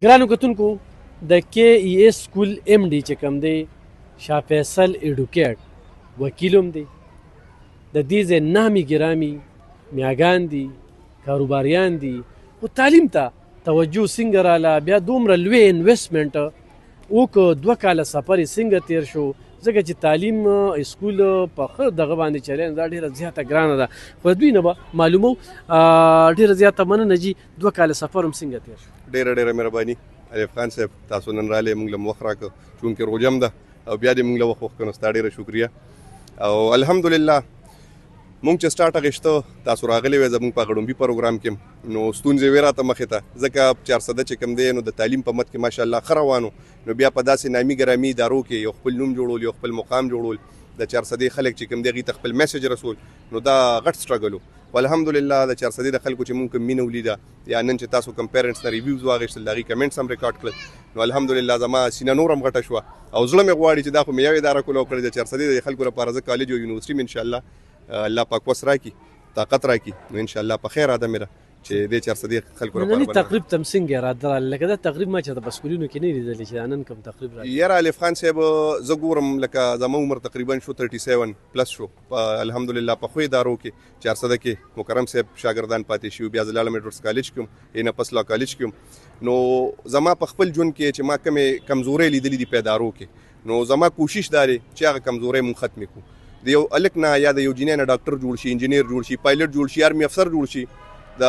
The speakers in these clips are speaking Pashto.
ګرانو کتونکو د کې ای ایس سکول ایم ډي چې کوم دی شاه فیصل ایډوکیټ وکیل هم دی د دې ځای نامي ګرامي میاګان دي کاروباریان دي خو تعلیم ته توجه څنګه راله بیا دومره لوی انویسټمنټ وکړو 2 کاله سفر یې څنګه تیر شو ځکه چې تعلیم سکول په ښه دغه باندې چلین دا ډېره زیاته ګرانه ده خو دوی نه به معلومو ډېره زیاته مننه جي 2 کاله سفر هم څنګه تیر شو ډېره مهرباني الف خان صاحب تاسو نن رالی موږ له وخت راکړ چونکې روژه هم ده او بیا دې موږ له وخت وکړو نو ستا ډېره شکریه او الحمدلله مونږ چې سټارټ اخیسته تاسو راغلی وئ زموږ په غړومبي پروګرام کې نو ستونزې وې راته مخې ته ځکه 400 چې کوم دی نو د تعلیم په مد کې ماشاءالله ښه روانو نو بیا په داسې نامي ګرامي ادارو کې یو خپل نوم جوړول یو خپل مقام جوړول د 400 خلک چې کوم دی هغې ته خپل میسج رسول نو دا غټ سټرګل و الحمدلله د 400 د خلکو چې مونږ کوم مینه ولیده یا نن چې تاسو کوم پیرنټس نه ریویوز واخیستل د هغې کمنټس هم ریکارډ کړل نو الحمدلله زما سینه نور هم غټه شوه او زړه مې غواړي چې دا خو مې یو اداره کوله او کړې د 400 د خلکو لپاره زه کالج او یونیورسټي مې انشاءالله الله پاک وس راکړي طاقت راکړي نو انشاءالله په خیر اراده مې ده چې دې 400 خلکو لپاره نن تقریب تم څنګه اراده لکه دا تقریب ما چې د بسکولینو کې نه لیدل چې نن کوم تقریب راځي یاره الف خان صاحب زه ګورم لکه زما عمر تقریبا شو 37 پلس شو الحمدلله په خو ادارو کې 400 کې مکرم صاحب شاګردان پاتې شو بیا زلاله میډرس کالج کوم اینا پسلا کالج کوم نو زما په خپل ژوند کې چې ما کومه کمزوري لیدلې دي په ادارو کې نو زما کوشش داري چې هغه کمزوري مون ختم کړو د یو الک نه یا د یو جنین ډاکټر جوړ شي انجینیر جوړ شي پایلټ جوړ شي آرمي افسر جوړ شي د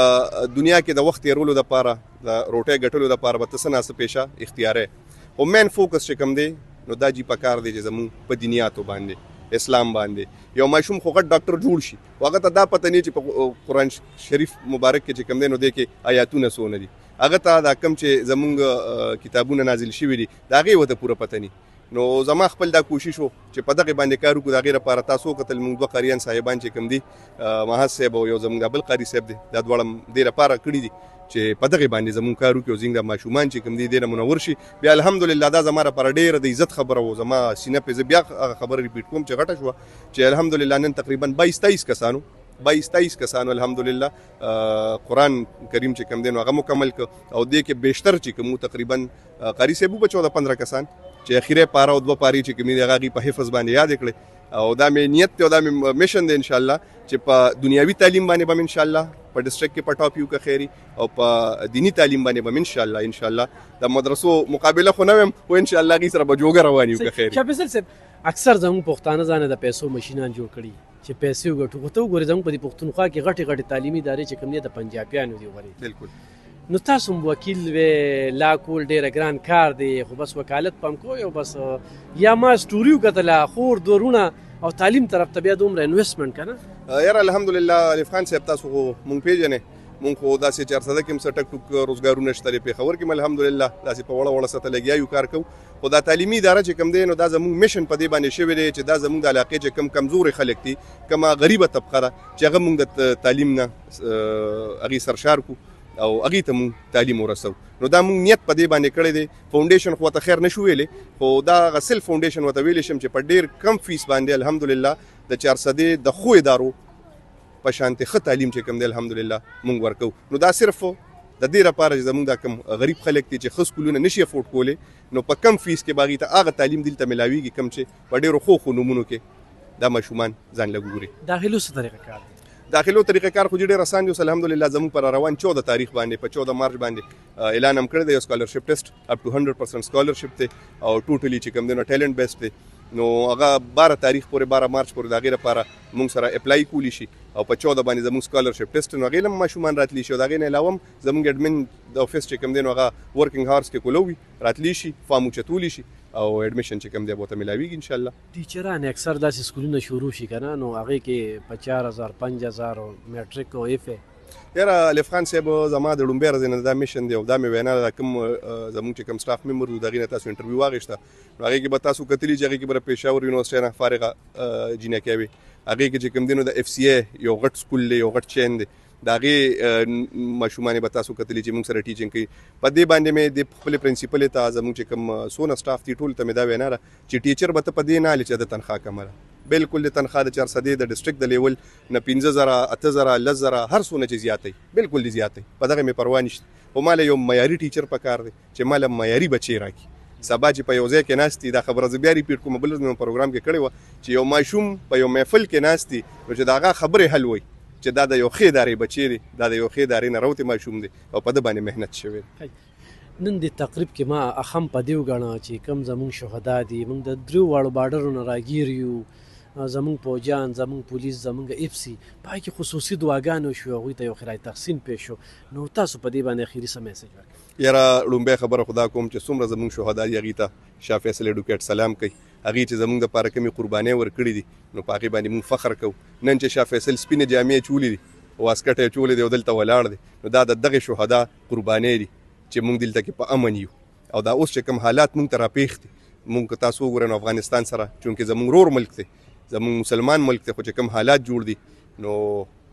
دنیا کې د وخت تیرولو لپاره د روټۍ ګټلو لپاره به ته څه ناسه پیشه اختیار او مین فوکس چې کوم دی نو دا جی پکار دی چې زموږ په دینیاتو باندې اسلام باندې یو ماشوم خو غټ ډاکټر جوړ شي هغه ته دا پته نه چې په قرآن شریف مبارک کې چې کوم دی نو دی کې آیاتونه څونه دي هغه ته دا کم چې زموږ کتابونه نازل شوي دي د هغې ورته پوره پته نه نو زما خپل دا کوشش وو چې په دغه باندې کار وکړو د هغې لپاره تاسو وکتل موږ 2 قاریان صاحبان چې کوم دي محض صاحب او یو زموږ بل قاري صاحب دی دا دواړه دې لپاره کړي دي چې په دغه باندې زموږ کار وکړو زموږ د ماشومان چې کوم دي دې نه منور شي بیا الحمدلله دا زما لپاره ډېره د عزت خبره وه زما سینه پې زه بیا خبره ریپیټ کوم چې غټه شوه چې الحمدلله نن تقریبا 22-23 کسانو 22-23 کسانو الحمدلله قرآن کریم چې کوم دی نو هغه مکمل کړ او دې کې بیشتر چې کوم تقریبا قاري صاحب به 14-15 کسان چې اخیره پاره او 2 پاري چې کوم دی هغه په حفظ باندې یاد کړي او دا مې نیت ته او دا مې میشن دی ان شاء الله چې په دنیوي تعلیم باندې به ان شاء الله په ډیسټریکټ کې په ټاپ یو کا خیری او په دینی تعلیم باندې به ان شاء الله د مدرسو مقابله خو نه ویم او ان شاء الله غي سره به جوګه روان یو کا خیری شابسل صاحب اکثر زموږ پښتانه ځانه د پیسو ماشينان جوړ کړي چې پیسې وګټو خو ته وګورې زموږ په دې پښتونخوا کې غټي تعلیمي ادارې چې کوم دي د پنجابیانو دی غوري بالکل نو تاسو وکیل و لا کول ډیر ګران کار دی خو بس وکالت پم کو یو بس یا ما سټوریو کتله خور دورونه او تعلیم طرف ته بیا دومره انویسټمنټ کنه یاره الحمدلله الف خان صاحب تاسو مونږ پیژنې مونږ خو داسې 400 کې هم څه ټک ټوک روزګارونه شته لري پېښور کې الحمدلله داسې په وړه سطح لګیا یو کار کوو خو دا تعلیمي اداره چې کوم دی نو دا زموږ میشن په دې باندې شوی دی چې دا زموږ د علاقې چې کم کمزوري خلک دي کومه غریبه طبقه ده چې هغه مونږ د تعلیم نه هغې سرشار کو او هغې ته مونږ تعلیم ورسو نو دا مونږ نیت په دې باندې کړی دی فاونډیشن خو ته خیر نشو ویلې خو دا غسل فاونډیشن ورته ویلی شم چې په ډېر کم فیس باندې الحمدلله د 400 د ښو ادارو په شانتې ښه تعلیم چې کوم دی الحمدلله مونږ ورکوو نو دا صرف د دې لپاره چې زموږ دا کم غریب خلک دي چې ښه سکولونه نشي افورډ کولی نو په کم فیس کې به هغې ته هغه تعلیم دلته میلاویږي کم چې په ډېرو ښو نومونو کې دا ماشومان ځان له ګوري داخلو څه طریقه کار دی داخلو طریقه کار خو ډېر آسان دی اوس الحمدلله زموږ پر روان 14 تاریخ باندې په 14 مارچ باندې اعلان هم کړی دی یو سکالرشپ ټیسټ اپ ټو 100% سکالرشپ دی او ټوټلی چې کوم دی نو ټیلنټ بیسډ دی نو هغه 12 تاریخ پورې 12 مارچ پورې د هغې لپاره موږ سره اپلای کولی شي او په 14 باندې زموږ سکالرشپ ټیسټ نو هغې هم ماشومان راتلی شي او د هغې نه علاوه هم زموږ اډمن د افیس چې کوم دی نو هغه ورکینګ هاورس کې کولو وي راتلی شي فارم اوچتولی شي او اډمیشن چې کوم دی به ورته میلاویږي انشاءالله ټیچران اکثر داسې سکولونه شروع شي که نه نو هغې کې په 4000 5000 او میټریک او ایف یاره الف خان صاحب زما د لومبۍ ورځې نه دا میشن دی او دا مې وینا ده کوم زموږ چې کوم سټاف ممبر و د هغې نه تاسو انټرویو واخیسته نو هغې کې به تاسو کتلي چې هغې کې به پېښور یونیورسټۍ نه فارغه جینکۍ وي هغې کې چې کوم دی نو د اف سی ای یو غټ سکول دی یو غټ چین دی د هغې ماشومانې به تاسو کتلي چې موږ سره ټیچنګ کوي په دې باندې مې د خپلې پرنسپلې ته زموږ چې کوم څونه سټاف دي ټول ته مې دا وینا ده چې ټیچر به ته په دې نه هلې چې د تنخوا کمه ده بالکل د تنخوا د 400 د ډیسټریکټ د لیول نه 15000 8000 10000 هر څونه چې زیاتې بالکل دي زیاتې په دغه مې پروا نشته خو مال یو معیاري ټیچر پکار دی چې مال معیاري بچی راکړي. سبا چې په یو ځای کې ناست دي دا خبره زه بیا ریپیټ کوم بل ورځ مې پروګرام کې کړې وه چې یو ماشوم په یو محفل کې ناست دي نو چې د هغه خبرې حل وي چې دا د یو ښې ادارې بچی دی دا د یو ښې ادارې نه راوتی ماشوم دی او په ده باندې محنت شوی دی. نن د تقریب کې ما اخم په دې وګڼه چې کم زمونږ شهدا دي موږ د دریو واړو بارډرو نه راګیر یو زمونږ پوجان زمونږ پولیس زمونږ اف سي په هغې کې خصوصي دعاګانې وشوې هغوی ته یو خیرات تحسین پیښ شو نو تاسو په دې باندې اخري څه میسج ورکړئ؟ یاره لومبۍ خبره خدا کوم چې څومره زمونږ شهدا دي هغې ته شاه فیصل اډوکیټ سلام کوي هغې چې زمونږ دپاره کومې قربانۍ ورکړي دي نو په هغې باندې موږ فخر کوو. نن چې شاه فیصل سپینې جامې چولې دي واسکټ یې چولې دی او دلته ولاړ دی نو دا د دغې شهدا قربانۍ دي چې موږ دلته کې په امن یو او دا اوس چې کوم حالات موږ ته راپېښ دي موږ تاسو وګورئ نو افغانستان سره چونکې زموږ رور ملک دی زموږ مسلمان ملک دی خو چې کوم حالات جوړ دي نو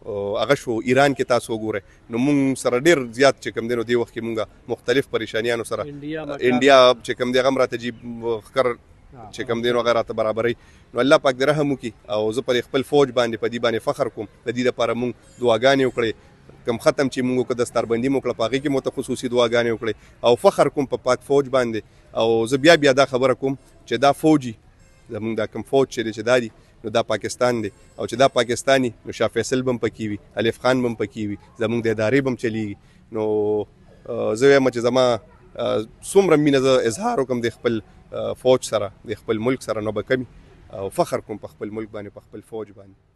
هغه شو ایران کې تاسو وګورئ نو موږ سره ډېر زیات چې کوم دی نو دې وخت کې موږ مختلف پریشانیانو سره انډیا چې کوم دی هغه هم راته جیب ښکر چې کوم دی نو هغه راته برابروي نو الله پاک دې رحم وکړي او زه پر خپل فوج باندې په دې باندې فخر کوم د دې لپاره موږ دعاګانې وکړې کم ختم چې موږ که دستاربندي مو کړه په هغې کې مو ته خصوصي دعاګانې وکړې او فخر کوم په پاک فوج باندې او زه بیا دا خبره کوم چې دا فوجي زموږ دا کوم فوج چې دی چې دا دي نو دا پاکستان دی او چې دا پاکستاني نو شاه فیصل به هم پکې وي الف خان به هم پکې وي زموږ د ادارې به هم چلیږي نو زه وایم چې زما څومره مینه زه اظهار وکړم د خپل فوج سره د خپل ملک سره نو به کمي او فخر کوم په خپل ملک باندې په خپل فوج باندې.